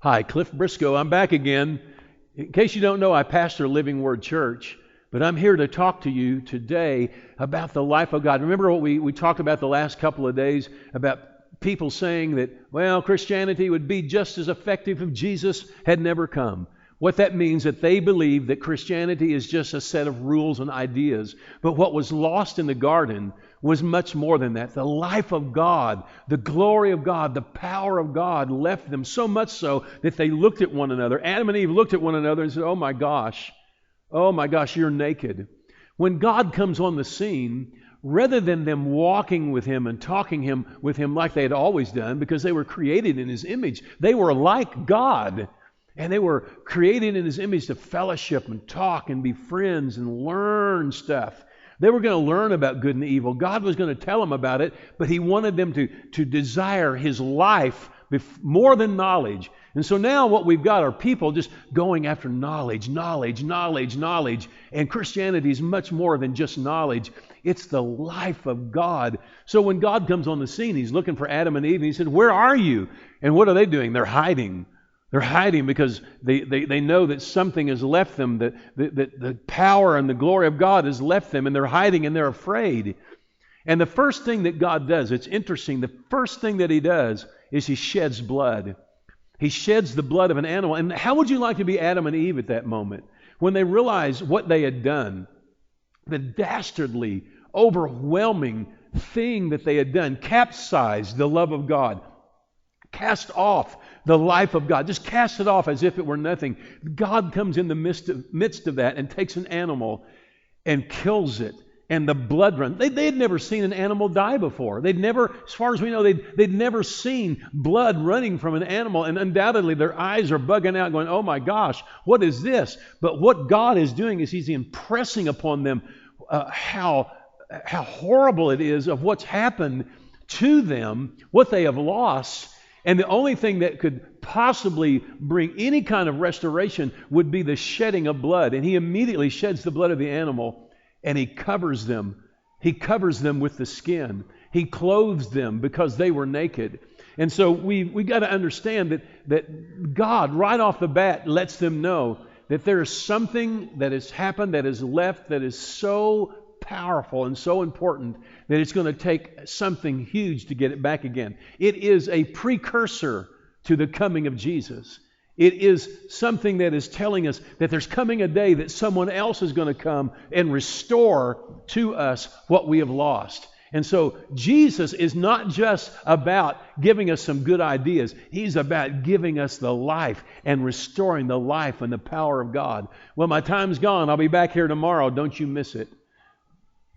Hi, Clif Briscoe. I'm back again. In case you don't know, I pastor Living Word Church, but I'm here to talk to you today about the life of God. Remember what we talked about the last couple of days about people saying that, well, Christianity would be just as effective if Jesus had never come. What that means that they believe that Christianity is just a set of rules and ideas. But what was lost in the garden was much more than that. The life of God, the glory of God, the power of God left them so much so that they looked at one another. Adam and Eve looked at one another and said, oh my gosh, you're naked. When God comes on the scene, rather than them walking with Him and talking with Him like they had always done, because they were created in His image, they were like God. And they were created in His image to fellowship and talk and be friends and learn stuff. They were going to learn about good and evil. God was going to tell them about it, but He wanted them to desire His life more than knowledge. And so now what we've got are people just going after knowledge. And Christianity is much more than just knowledge. It's the life of God. So when God comes on the scene, He's looking for Adam and Eve, and He said, where are you? And what are they doing? They're hiding. They're hiding because they know that something has left them, that the power and the glory of God has left them, and they're hiding and they're afraid. And the first thing that God does, it's interesting, the first thing that He does is He sheds blood. He sheds the blood of an animal. And how would you like to be Adam and Eve at that moment? When they realized what they had done, the dastardly, overwhelming thing that they had done, capsized the love of God, cast off the life of God, just cast it off as if it were nothing. God comes in the midst of that and takes an animal and kills it, and the blood runs. They had never seen an animal die before. They'd never, as far as we know, they'd never seen blood running from an animal, and undoubtedly their eyes are bugging out going, oh my gosh, what is this? But what God is doing is He's impressing upon them how horrible it is of what's happened to them, what they have lost. And the only thing that could possibly bring any kind of restoration would be the shedding of blood. And He immediately sheds the blood of the animal, and He covers them. He covers them with the skin. He clothes them because they were naked. And so we got to understand that God, right off the bat, lets them know that there is something that has happened, that is left, that is so powerful and so important that it's going to take something huge to get it back again. It is a precursor to the coming of Jesus. It is something that is telling us that there's coming a day that someone else is going to come and restore to us what we have lost. And so Jesus is not just about giving us some good ideas. He's about giving us the life and restoring the life and the power of God. Well, my time's gone. I'll be back here tomorrow. Don't you miss it.